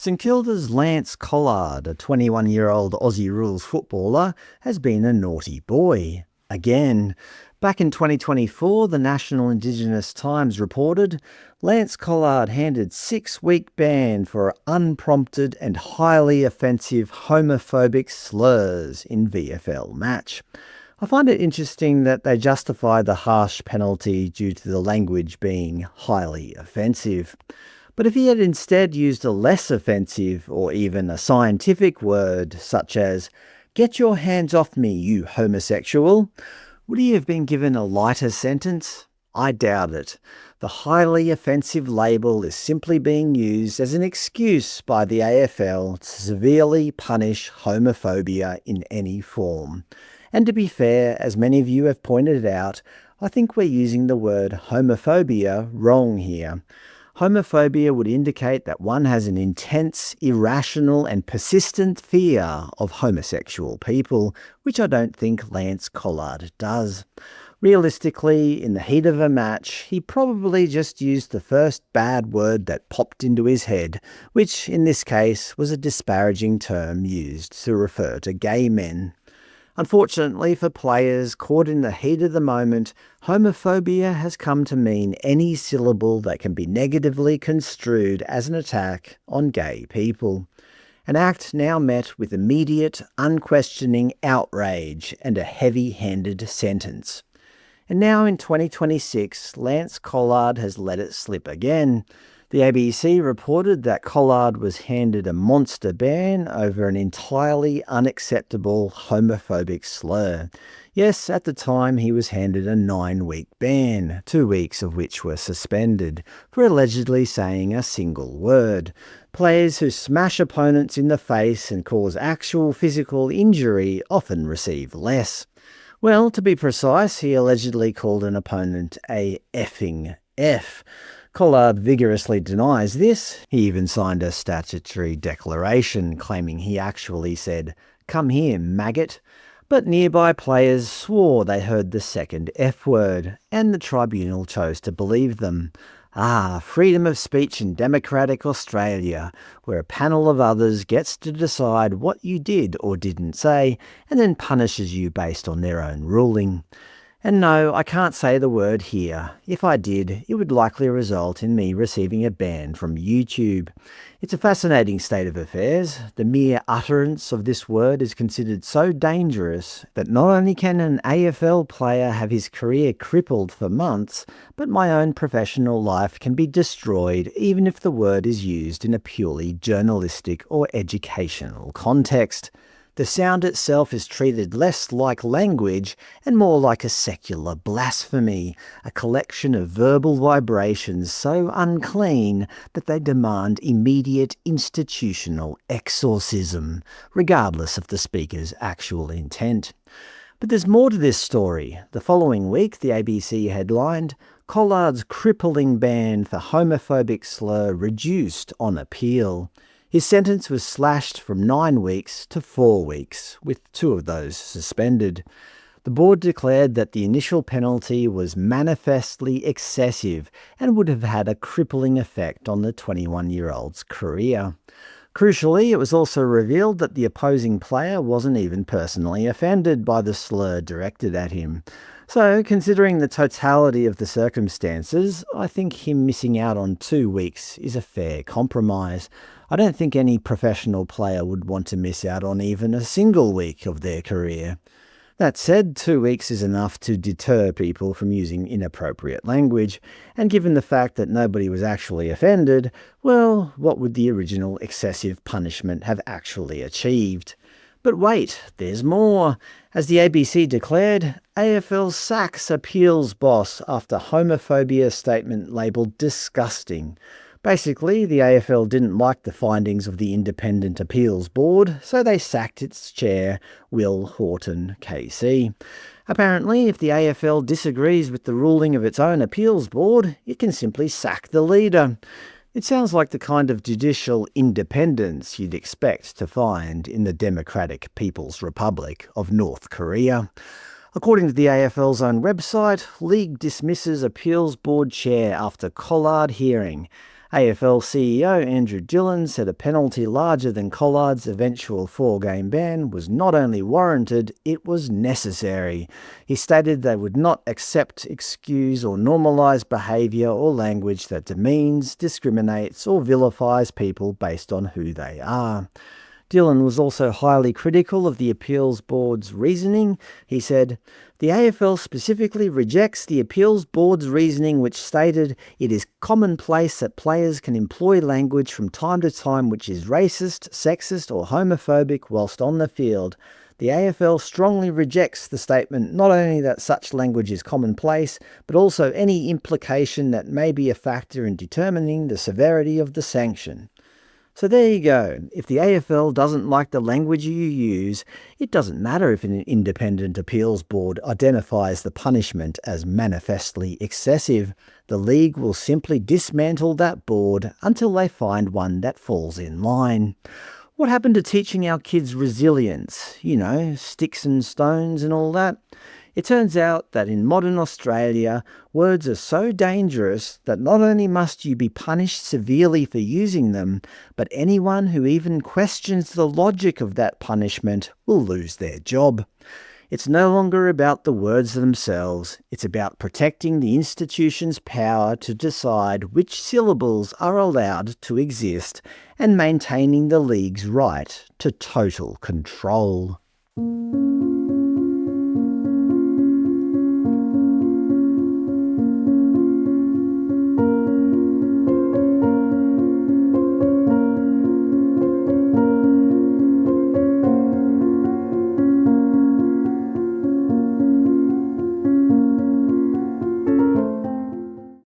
St Kilda's Lance Collard, a 21-year-old Aussie rules footballer, has been a naughty boy. Again. Back in 2024, the National Indigenous Times reported Lance Collard handed 6-week ban for unprompted and highly offensive homophobic slurs in VFL match. I find it interesting that they justify the harsh penalty due to the language being highly offensive. But if he had instead used a less offensive or even a scientific word such as, "Get your hands off me, you homosexual," would he have been given a lighter sentence? I doubt it. The highly offensive label is simply being used as an excuse by the AFL to severely punish homophobia in any form. And to be fair, as many of you have pointed out, I think we're using the word homophobia wrong here. Homophobia would indicate that one has an intense, irrational and persistent fear of homosexual people, which I don't think Lance Collard does. Realistically, in the heat of a match, he probably just used the first bad word that popped into his head, which in this case was a disparaging term used to refer to gay men. Unfortunately for players caught in the heat of the moment, homophobia has come to mean any syllable that can be negatively construed as an attack on gay people. An act now met with immediate, unquestioning outrage and a heavy-handed sentence. And now in 2026, Lance Collard has let it slip again. The ABC reported that Collard was handed a monster ban over an entirely unacceptable homophobic slur. Yes, at the time he was handed a 9-week ban, 2 weeks of which were suspended, for allegedly saying a single word. Players who smash opponents in the face and cause actual physical injury often receive less. Well, to be precise, he allegedly called an opponent a effing F. Collard vigorously denies this. He even signed a statutory declaration claiming he actually said, "Come here, maggot." But nearby players swore they heard the second F word, and the tribunal chose to believe them. Freedom of speech in democratic Australia, where a panel of others gets to decide what you did or didn't say, and then punishes you based on their own ruling. And no, I can't say the word here. If I did, it would likely result in me receiving a ban from YouTube. It's a fascinating state of affairs. The mere utterance of this word is considered so dangerous that not only can an AFL player have his career crippled for months, but my own professional life can be destroyed even if the word is used in a purely journalistic or educational context. The sound itself is treated less like language and more like a secular blasphemy, a collection of verbal vibrations so unclean that they demand immediate institutional exorcism, regardless of the speaker's actual intent. But there's more to this story. The following week, the ABC headlined, "Collard's crippling ban for homophobic slur reduced on appeal." His sentence was slashed from 9 weeks to 4 weeks, with 2 of those suspended. The board declared that the initial penalty was manifestly excessive and would have had a crippling effect on the 21-year-old's career. Crucially, it was also revealed that the opposing player wasn't even personally offended by the slur directed at him. So, considering the totality of the circumstances, I think him missing out on 2 weeks is a fair compromise. I don't think any professional player would want to miss out on even a single week of their career. That said, 2 weeks is enough to deter people from using inappropriate language, and given the fact that nobody was actually offended, well, what would the original excessive punishment have actually achieved? But wait, there's more. As the ABC declared, AFL sacks appeals boss after homophobia statement labelled disgusting. Basically, the AFL didn't like the findings of the Independent Appeals Board, so they sacked its chair, Will Horton KC. Apparently, if the AFL disagrees with the ruling of its own appeals board, it can simply sack the leader. It sounds like the kind of judicial independence you'd expect to find in the Democratic People's Republic of North Korea. According to the AFL's own website, league dismisses appeals board chair after Collard hearing. AFL CEO Andrew Dillon said a penalty larger than Collard's eventual 4-game ban was not only warranted, it was necessary. He stated they would not accept, excuse or normalise behaviour or language that demeans, discriminates or vilifies people based on who they are. Dillon was also highly critical of the appeals board's reasoning. He said, "The AFL specifically rejects the appeals board's reasoning which stated it is commonplace that players can employ language from time to time which is racist, sexist or homophobic whilst on the field. The AFL strongly rejects the statement not only that such language is commonplace, but also any implication that may be a factor in determining the severity of the sanction." So there you go. If the AFL doesn't like the language you use, it doesn't matter if an independent appeals board identifies the punishment as manifestly excessive. The league will simply dismantle that board until they find one that falls in line. What happened to teaching our kids resilience? Sticks and stones and all that? It turns out that in modern Australia, words are so dangerous that not only must you be punished severely for using them, but anyone who even questions the logic of that punishment will lose their job. It's no longer about the words themselves, it's about protecting the institution's power to decide which syllables are allowed to exist and maintaining the league's right to total control.